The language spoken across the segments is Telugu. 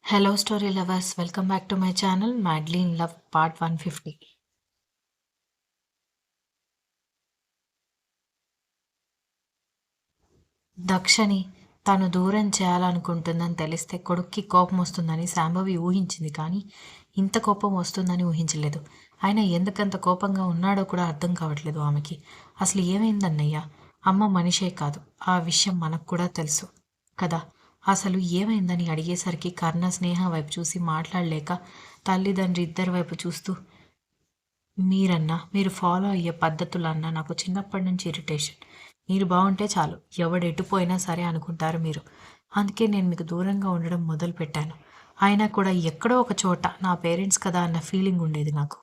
Hello, story lovers. Welcome back to my channel, Madly in Love, Part 150. దక్షని తను దూరం చేయాలనుకుంటుందని తెలిస్తే కొడుక్కి కోపం వస్తుందని శాంభవి ఊహించింది, కానీ ఇంత కోపం వస్తుందని ఊహించలేదు. ఆయన ఎందుకంత కోపంగా ఉన్నాడో కూడా అర్థం కావట్లేదు ఆమెకి. అసలు ఏమైందన్నయ్య? అమ్మ మనిషే కాదు, ఆ విషయం మనకు కూడా తెలుసు కదా. అసలు ఏమైందని అడిగేసరికి కర్ణ స్నేహ వైపు చూసి మాట్లాడలేక తల్లిదండ్రి ఇద్దరి వైపు చూస్తూ, మీరు ఫాలో అయ్యే పద్ధతులన్నా నాకు చిన్నప్పటి నుంచి ఇరిటేషన్. మీరు బాగుంటే చాలు, ఎవడెటు పోయినా సరే అనుకుంటారు మీరు. అందుకే నేను మీకు దూరంగా ఉండడం మొదలుపెట్టాను. అయినా కూడా ఎక్కడో ఒక చోట నా పేరెంట్స్ కదా అన్న ఫీలింగ్ ఉండేది నాకు.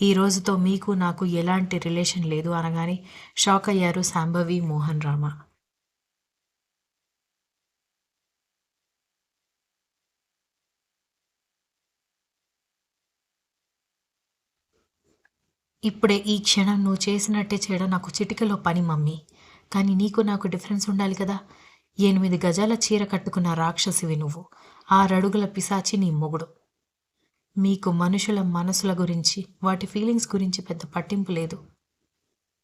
ఈ రోజుతో మీకు నాకు ఎలాంటి రిలేషన్ లేదు అనగానే షాక్ అయ్యారు శాంభవి మోహన్ రామ. ఇప్పుడే ఈ క్షణం నువ్వు చేసినట్టే చేయడం నాకు చిటికలో పని మమ్మీ. కానీ నీకు నాకు డిఫరెన్స్ ఉండాలి కదా. 8 గజాల చీర కట్టుకున్న రాక్షసివి నువ్వు. 6 అడుగుల పిశాచి నీ మొగుడు. మీకు మనుషుల మనసుల గురించి, వాటి ఫీలింగ్స్ గురించి పెద్ద పట్టింపు లేదు.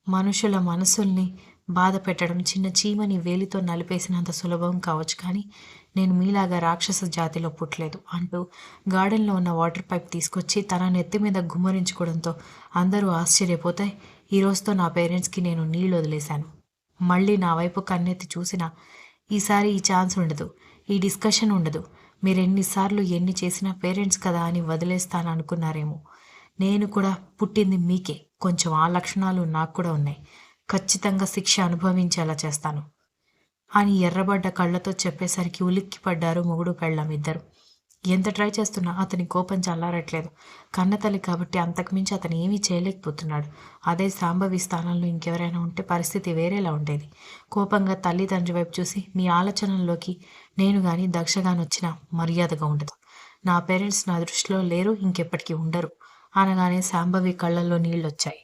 మనుషుల మనసుల్ని బాధ పెట్టడం చిన్న చీమని వేలితో నలిపేసినంత సులభం కావచ్చు, కానీ నేను మీలాగా రాక్షస జాతిలో పుట్టలేదు అంటూ గార్డెన్లో ఉన్న వాటర్ పైప్ తీసుకొచ్చి తన నెత్తి మీద గుమ్మరించుకోవడంతో అందరూ ఆశ్చర్యపోతే, ఈ రోజుతో నా పేరెంట్స్కి నేను నీళ్ళు వదిలేశాను. మళ్ళీ నా వైపు కన్నెత్తి చూసినా ఈసారి ఈ ఛాన్స్ ఉండదు, ఈ డిస్కషన్ ఉండదు. మీరెన్నిసార్లు ఎన్ని చేసినా పేరెంట్స్ కదా అని వదిలేస్తాను అనుకున్నారేమో. నేను కూడా పుట్టింది మీకే, కొంచెం ఆ లక్షణాలు నాకు కూడా ఉన్నాయి. ఖచ్చితంగా శిక్ష అనుభవించేలా చేస్తాను అని ఎర్రబడ్డ కళ్ళతో చెప్పేసరికి ఉలిక్కిపడ్డారు మొగుడు పెళ్ళాం ఇద్దరు. ఎంత ట్రై చేస్తున్నా అతని కోపం చల్లారట్లేదు. కన్నతల్లి కాబట్టి అంతకుమించి అతను ఏమీ చేయలేకపోతున్నాడు. అదే సాంబవి స్థానంలో ఇంకెవరైనా ఉంటే పరిస్థితి వేరేలా ఉండేది. కోపంగా తల్లిదండ్రి వైపు చూసి, మీ ఆలోచనల్లోకి నేను కానీ దక్షగాని వచ్చినా మర్యాదగా ఉండదు. నా పేరెంట్స్ నా దృష్టిలో లేరు, ఇంకెప్పటికీ ఉండరు అనగానే శాంభవి కళ్ళల్లో నీళ్ళొచ్చాయి.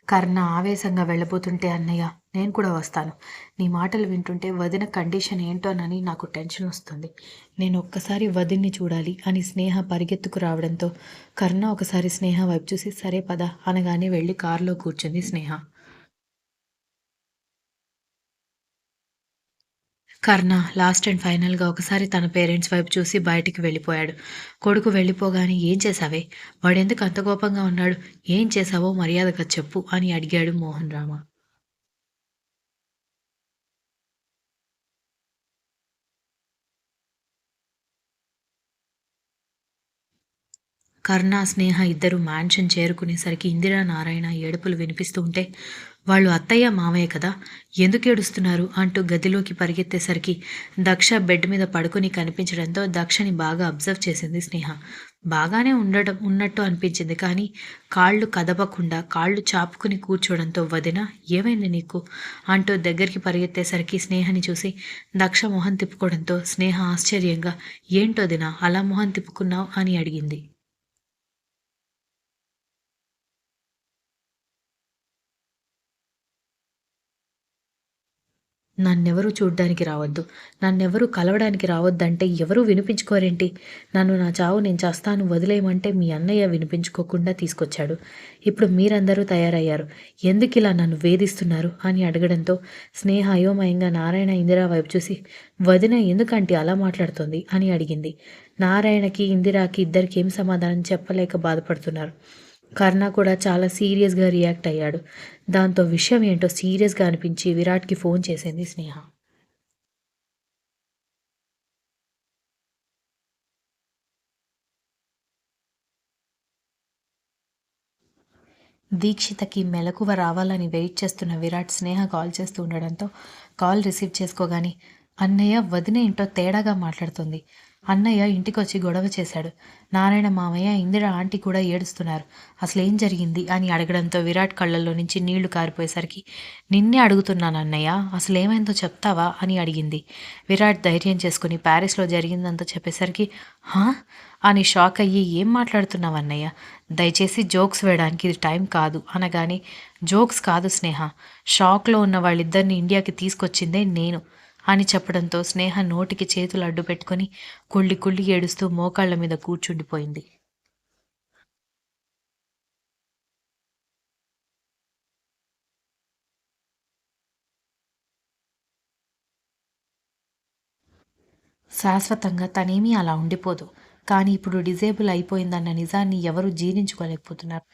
కర్ణ ఆవేశంగా వెళ్ళబోతుంటే, అన్నయ్య నేను కూడా వస్తాను. నీ మాటలు వింటుంటే వదిన కండిషన్ ఏంటోనని నాకు టెన్షన్ వస్తుంది. నేను ఒక్కసారి వదిన్ని చూడాలి అని స్నేహ పరిగెత్తుకు రావడంతో కర్ణ ఒకసారి స్నేహ వైపు చూసి సరే పద అనగానే వెళ్ళి కారులో కూర్చుంది స్నేహ. కర్ణ లాస్ట్ అండ్ ఫైనల్‌గా ఒకసారి తన పేరెంట్స్ వైపు చూసి బయటికి వెళ్ళిపోయాడు. కొడుకు వెళ్ళిపోగానే "ఏం చేశావే? వాడెందుకు అంత కోపంగా ఉన్నాడు? ఏం చేశావో మర్యాదగా చెప్పు" అని అడిగాడు మోహన్ రామ. కరుణ, స్నేహ ఇద్దరూ మ్యాన్షన్ చేరుకునేసరికి ఇందిరా, నారాయణ ఏడుపులు వినిపిస్తూ ఉంటే, వాళ్ళు అత్తయ్య, మావయ్య కదా! ఎందుకు ఏడుస్తున్నారు? అంటూ గదిలోకి పరిగెత్తేసరికి దక్ష బెడ్ మీద పడుకొని కనిపించడంతో దక్షని బాగా అబ్జర్వ్ చేసింది స్నేహ. బాగానే ఉన్నట్టు అనిపించింది, కానీ కాళ్ళు కదపకుండా కాళ్ళు చాపుకుని కూర్చోవడంతో వదిన ఏమైంది నీకు? అంటూ దగ్గరికి పరిగెత్తేసరికి స్నేహని చూసి దక్ష మొహం తిప్పుకోవడంతో స్నేహ ఆశ్చర్యంగా ఏంటొదినా అలా మొహం తిప్పుకున్నావు అని అడిగింది. నన్నెవరూ చూడ్డానికి రావద్దు, నన్నెవరూ కలవడానికి రావద్దంటే ఎవరూ వినిపించుకోరేంటి? నన్ను నా చావు నేను చస్తాను వదిలేయమంటే మీ అన్నయ్య వినిపించుకోకుండా తీసుకొచ్చాడు. ఇప్పుడు మీరందరూ తయారయ్యారు. ఎందుకిలా నన్ను వేధిస్తున్నారు? అని అడగడంతో స్నేహ అయోమయంగా నారాయణ, ఇందిరా వైపు చూసి వదిన ఎందుకంటే అలా మాట్లాడుతోంది అని అడిగింది. నారాయణకి, ఇందిరాకి ఇద్దరికి ఏం సమాధానం చెప్పలేక బాధపడుతున్నారు. కర్ణ కూడా చాలా సీరియస్‌గా రియాక్ట్ అయ్యాడు. దాంతో విషయం ఏంటో సీరియస్‌గా అనిపించి విరాట్‌కి ఫోన్ చేసింది స్నేహ. దీక్షితకి మెలకువ రావాలని వెయిట్ చేస్తున్న విరాట్ స్నేహ కాల్ చేస్తూ ఉండడంతో కాల్ రిసీవ్ చేసుకోగానే, అన్నయ్య వదిన ఏంటో తేడాగా మాట్లాడుతుంది. అన్నయ్య ఇంటికొచ్చి గొడవ చేశాడు. నారాయణ మామయ్య, ఇందిర ఆంటీ కూడా ఏడుస్తున్నారు. అసలేం జరిగింది అని అడగడంతో విరాట్ కళ్ళల్లో నుంచి నీళ్లు కారిపోయేసరికి నిన్నే అడుగుతున్నాను అన్నయ్య, అసలేమైందో చెప్తావా అని అడిగింది. విరాట్ ధైర్యం చేసుకుని ప్యారిస్లో జరిగిందంతా చెప్పేసరికి హా అని షాక్ అయ్యి ఏం మాట్లాడుతున్నావు అన్నయ్య, దయచేసి జోక్స్ వేయడానికి ఇది టైం కాదు అనగానే జోక్స్ కాదు స్నేహ, షాక్లో ఉన్న వాళ్ళిద్దరిని ఇండియాకి తీసుకొచ్చిందే నేను అని చెప్పడంతో స్నేహ నోటికి చేతులు అడ్డు పెట్టుకుని కుళ్ళి కుళ్ళి ఏడుస్తూ మోకాళ్ల మీద కూర్చుండిపోయింది. శాశ్వతంగా తనేమీ అలా ఉండిపోదు. కానీ ఇప్పుడు డిజేబుల్ అయిపోయిందన్న నిజాన్ని ఎవరూ జీర్ణించుకోలేకపోతున్నారు.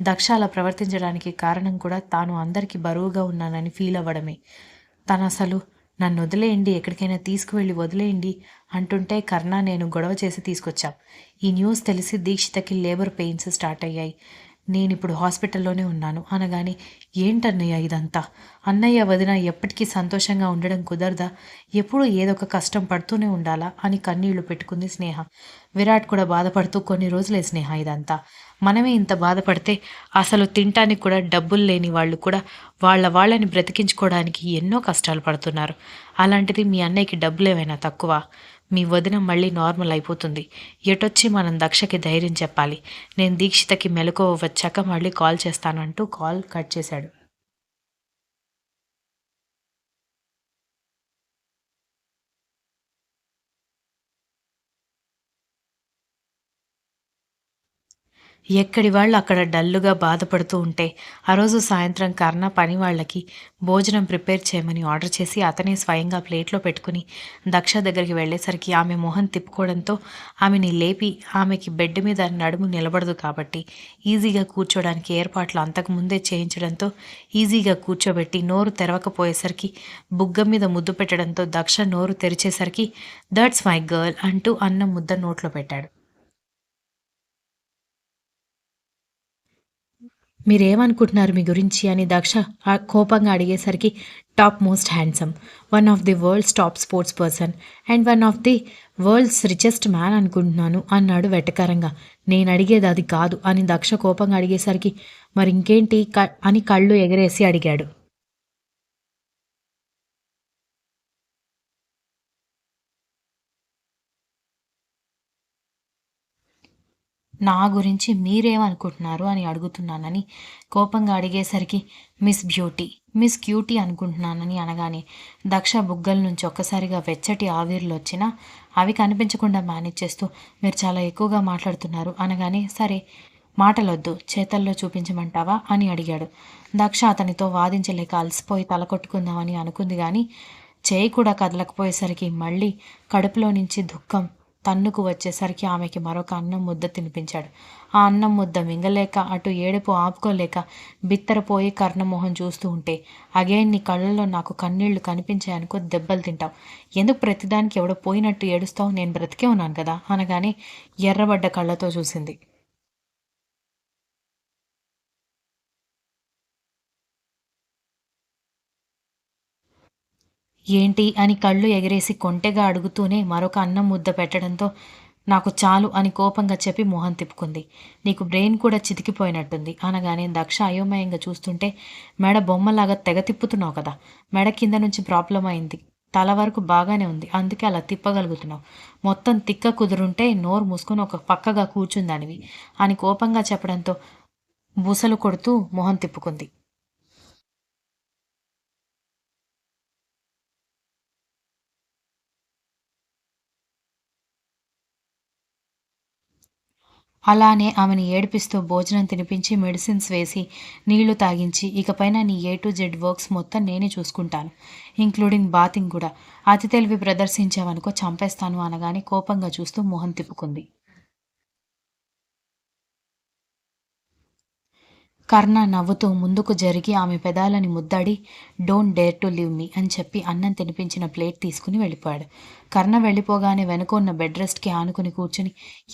దక్ష అలా ప్రవర్తించడానికి కారణం కూడా తాను అందరికీ బరువుగా ఉన్నానని ఫీల్ అవ్వడమే. తనసలు నన్నొదిలేయండి, ఎక్కడికైనా తీసుకువెళ్ళి వదిలేయండి అంటుంటే కర్ణ నేను గొడవ చేసి తీసుకొచ్చాం. ఈ న్యూస్ తెలిసి దీక్షితకి లేబర్ పెయిన్స్ స్టార్ట్ అయ్యాయి. నేనిప్పుడు హాస్పిటల్లోనే ఉన్నాను అనగానే ఏంటన్నయ్య ఇదంతా? అన్నయ్య వదిన ఎప్పటికీ సంతోషంగా ఉండడం కుదరదా? ఎప్పుడూ ఏదొక కష్టం పడుతూనే ఉండాలా అని కన్నీళ్లు పెట్టుకుంది స్నేహ. విరాట్ కూడా బాధపడుతూ కొన్ని రోజులే స్నేహ ఇదంతా. మనమే ఇంత బాధపడితే అసలు తినటానికి కూడా డబ్బులు లేని వాళ్ళు కూడా వాళ్ళని బ్రతికించుకోవడానికి ఎన్నో కష్టాలు పడుతున్నారు. అలాంటిది మీ అన్నయ్యకి డబ్బులేమైనా తక్కువ? మీ వదిన మళ్ళీ నార్మల్ అయిపోతుంది. ఎటొచ్చి మనం దక్షకి ధైర్యం చెప్పాలి. నేను దీక్షితకి మెలకువ వచ్చాక మళ్ళీ కాల్ చేస్తానంటూ కాల్ కట్ చేశాడు. ఎక్కడి వాళ్ళు అక్కడ డల్లుగా బాధపడుతూ ఉంటే ఆ రోజు సాయంత్రం కర్ణ పని వాళ్ళకి భోజనం ప్రిపేర్ చేయమని ఆర్డర్ చేసి అతనే స్వయంగా ప్లేట్లో పెట్టుకుని దక్ష దగ్గరికి వెళ్ళేసరికి ఆమె మొహం తిప్పుకోవడంతో ఆమెని లేపి ఆమెకి బెడ్ మీద నడుము నిలబడదు కాబట్టి ఈజీగా కూర్చోడానికి ఏర్పాట్లు అంతకుముందే చేయించడంతో ఈజీగా కూర్చోబెట్టి నోరు తెరవకపోయేసరికి బుగ్గ మీద ముద్దు పెట్టడంతో దక్ష నోరు తెరిచేసరికి దట్స్ మై గర్ల్ అంటూ అన్నం ముద్ద నోట్లో పెట్టాడు. మీరేమనుకుంటున్నారు మీ గురించి అని దక్ష కోపంగా అడిగేసరికి top most handsome, one of the world's top sports person and one of the world's richest man అనుకుంటున్నాను అన్నాడు వెటకారంగా. నేను అడిగేది అది కాదు అని దక్ష కోపంగా అడిగేసరికి మరి ఇంకేంటి అని కళ్ళు ఎగరేసి అడిగాడు. నా గురించి మీరేమనుకుంటున్నారు అని అడుగుతున్నానని కోపంగా అడిగేసరికి మిస్ బ్యూటీ, మిస్ క్యూటీ అనుకుంటున్నానని అనగానే దక్ష బుగ్గల నుంచి ఒక్కసారిగా వెచ్చటి ఆవిర్లు వచ్చినా అవి కనిపించకుండా మేనేజ్ చేస్తూ మీరు చాలా ఎక్కువగా మాట్లాడుతున్నారు అనగానే సరే మాటలొద్దు చేతల్లో చూపించమంటావా అని అడిగాడు. దక్ష అతనితో వాదించలేక అలసిపోయి తల కొట్టుకుందామని అనుకుంది కానీ చేయి కూడా కదలకపోయేసరికి మళ్ళీ కడుపులో నుంచి దుఃఖం తన్నుకు వచ్చేసరికి ఆమెకి మరొక అన్నం ముద్ద తినిపించాడు. ఆ అన్నం ముద్ద మింగలేక అటు ఏడుపు ఆపుకోలేక బిత్తరపోయి కర్ణమోహన్ చూస్తూ ఉంటే అగైన్ నీ కళ్ళల్లో నాకు కన్నీళ్లు కనిపించాయనుకో దెబ్బలు తింటావు. ఎందుకు ప్రతిదానికి ఎవడో పోయినట్టు ఏడుస్తావు, నేను బ్రతికే ఉన్నాను కదా అనగానే ఎర్రబడ్డ కళ్ళతో చూసింది. ఏంటి అని కళ్ళు ఎగరేసి కొంటెగా అడుగుతూనే మరొక అన్నం ముద్ద పెట్టడంతో నాకు చాలు అని కోపంగా చెప్పి మొహం తిప్పుకుంది. నీకు బ్రెయిన్ కూడా చితికిపోయినట్టుంది అనగానే దక్ష అయోమయంగా చూస్తుంటే మెడ బొమ్మలాగా తెగ తిప్పుతున్నావు కదా, మెడ కింద నుంచి ప్రాబ్లం అయింది, తల వరకు బాగానే ఉంది అందుకే అలా తిప్పగలుగుతున్నావు, మొత్తం తిక్క కుదురుంటే నోరు మూసుకొని ఒక పక్కగా కూర్చుందానివి అని కోపంగా చెప్పడంతో బుసలు కొడుతూ మొహం తిప్పుకుంది. అలానే ఆమెని ఏడిపిస్తూ భోజనం తినిపించి మెడిసిన్స్ వేసి నీళ్లు తాగించి ఇకపైన నీ ఏ టు జెడ్ వర్క్స్ మొత్తం నేనే చూసుకుంటాను, ఇంక్లూడింగ్ బాతింగ్ కూడా, అతి తెలివి ప్రదర్శించావనుకో చంపేస్తాను అనగానే కోపంగా చూస్తూ మొహం తిప్పుకుంది. కర్ణ నవ్వుతూ ముందుకు జరిగి ఆమె పెదాలని ముద్దాడి don't dare to leave me అని చెప్పి అన్నం తినిపించిన ప్లేట్ తీసుకుని వెళ్ళిపోయాడు. కర్ణ వెళ్ళిపోగానే వెనుక ఉన్న బెడ్ రెస్ట్కి ఆనుకుని కూర్చుని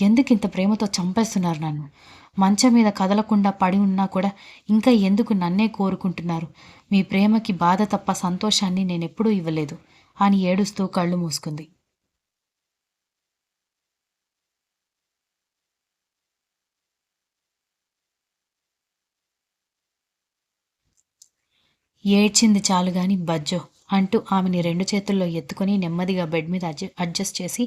ఎందుకు ఇంత ప్రేమతో చంపేస్తున్నారు నన్ను, మంచం మీద కదలకుండా పడి ఉన్నా కూడా ఇంకా ఎందుకు నన్నే కోరుకుంటున్నారు, మీ ప్రేమకి బాధ తప్ప సంతోషాన్ని నేనెప్పుడూ ఇవ్వలేదు అని ఏడుస్తూ కళ్ళు మూసుకుంది. ఏడ్చింది చాలు గాని బజ్జో అంటూ ఆమెని 2 చేతుల్లో ఎత్తుకొని నెమ్మదిగా బెడ్ మీద అడ్జస్ట్ చేసి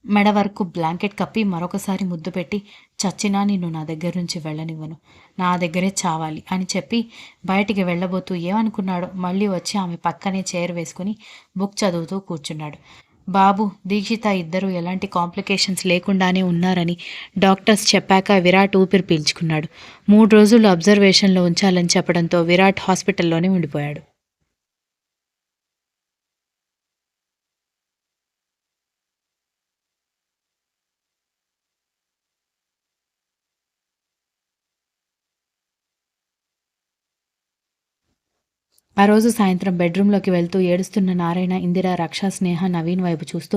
మెడ వరకు బ్లాంకెట్ కప్పి మరొకసారి ముద్దు పెట్టి చచ్చినా నిన్ను నా దగ్గర నుంచి వెళ్ళనివ్వను. నా దగ్గరే చావాలి అని చెప్పి బయటికి వెళ్ళబోతూ ఏమనుకున్నాడో మళ్ళీ వచ్చి ఆమె పక్కనే చైర్ వేసుకుని బుక్ చదువుతూ కూర్చున్నాడు. బాబు, దీక్షిత ఇద్దరూ ఎలాంటి కాంప్లికేషన్స్ లేకుండానే ఉన్నారని డాక్టర్స్ చెప్పాక విరాట్ ఊపిరి పీల్చుకున్నాడు. 3 రోజులు అబ్జర్వేషన్లో ఉంచాలని చెప్పడంతో విరాట్ హాస్పిటల్లోనే ఉండిపోయాడు. ఆ రోజు సాయంత్రం బెడ్రూమ్లోకి వెళ్తూ ఏడుస్తున్న నారాయణ, ఇందిర, రక్ష, స్నేహ, నవీన్ వైపు చూస్తూ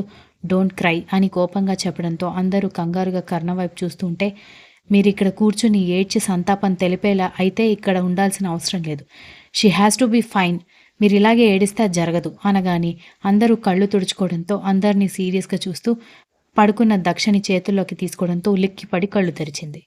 డోంట్ క్రై అని కోపంగా చెప్పడంతో అందరూ కంగారుగా కర్ణ వైపు చూస్తూ ఉంటే, మీరిక్కడ కూర్చుని ఏడ్చి సంతాపం తెలిపేలా అయితే ఇక్కడ ఉండాల్సిన అవసరం లేదు. She has to be fine. మీరు ఇలాగే ఏడిస్తే అది జరగదు అనగాని అందరూ కళ్ళు తుడుచుకోవడంతో అందరినీ సీరియస్గా చూస్తూ పడుకున్న దక్షని చేతుల్లోకి తీసుకోవడంతో ఉలిక్కిపడి కళ్ళు తెరిచింది.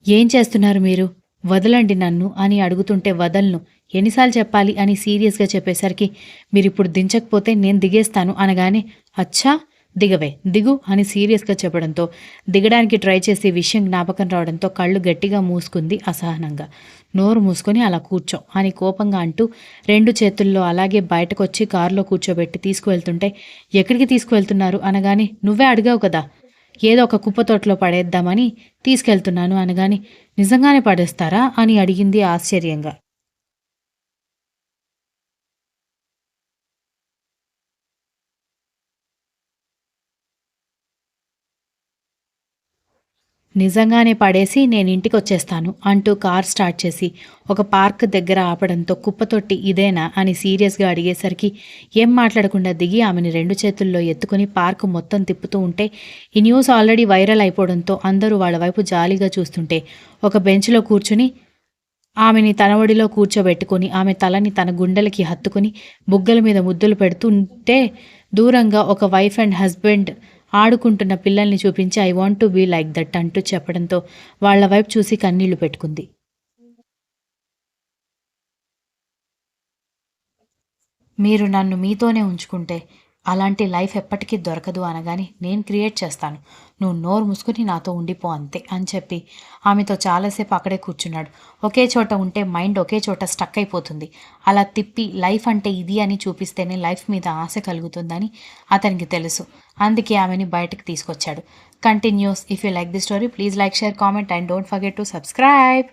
ఏం చేస్తున్నారు మీరు? వదలండి నన్ను అని అడుగుతుంటే వదలను. ఎన్నిసార్లు చెప్పాలి అని సీరియస్గా చెప్పేసరికి మీరిప్పుడు దించకపోతే నేను దిగేస్తాను అనగానే అచ్చా దిగవే దిగు అని సీరియస్గా చెప్పడంతో దిగడానికి ట్రై చేసి విషయం జ్ఞాపకం రావడంతో కళ్ళు గట్టిగా మూసుకుంది అసహనంగా. నోరు మూసుకొని అలా కూర్చో అని కోపంగా అంటూ 2 చేతుల్లో అలాగే బయటకొచ్చి కారులో కూర్చోబెట్టి తీసుకువెళ్తుంటే ఎక్కడికి తీసుకువెళ్తున్నారు అనగానే నువ్వే అడిగావు కదా, ఏదో ఒక కుప్పతోటలో పడేద్దామని తీసుకెళ్తున్నాను అనగాని నిజంగానే పడేస్తారా అని అడిగింది ఆశ్చర్యంగా. నిజంగానే పడేసి నేనింటికొచ్చేస్తాను అంటూ కార్ స్టార్ట్ చేసి ఒక పార్క్ దగ్గర ఆపడంతో కుప్పతొట్టి ఇదేనా అని సీరియస్గా అడిగేసరికి ఏం మాట్లాడకుండా దిగి ఆమెని 2 చేతుల్లో ఎత్తుకుని పార్క్ మొత్తం తిప్పుతూ ఉంటే ఈ న్యూస్ ఆల్రెడీ వైరల్ అయిపోవడంతో అందరూ వాళ్ళ వైపు జాలీగా చూస్తుంటే ఒక బెంచ్లో కూర్చుని ఆమెని తన ఒడిలో కూర్చోబెట్టుకుని ఆమె తలని తన గుండెలకి హత్తుకుని బుగ్గల మీద ముద్దులు పెడుతుంటే దూరంగా ఒక వైఫ్ అండ్ హస్బెండ్ ఆడుకుంటున్న పిల్లల్ని చూపించి I want to be like that అంటూ చెప్పడంతో వాళ్ల వైపు చూసి కన్నీళ్లు పెట్టుకుంది. మీరు నన్ను మీతోనే ఉంచుకుంటే అలాంటి లైఫ్ ఎప్పటికీ దొరకదు అనగానే నేను క్రియేట్ చేస్తాను. నువ్వు నోరు మూసుకుని నాతో ఉండిపో అంతే అని చెప్పి ఆమెతో చాలాసేపు అక్కడే కూర్చున్నాడు. ఒకే చోట ఉంటే మైండ్ ఒకే చోట స్టక్ అయిపోతుంది. అలా తిప్పి లైఫ్ అంటే ఇది అని చూపిస్తేనే లైఫ్ మీద ఆశ కలుగుతుందని అతనికి తెలుసు. అందుకే ఆమెని బయటకు తీసుకొచ్చాడు. Continuous. If you like the story please like, share, comment and don't forget to subscribe.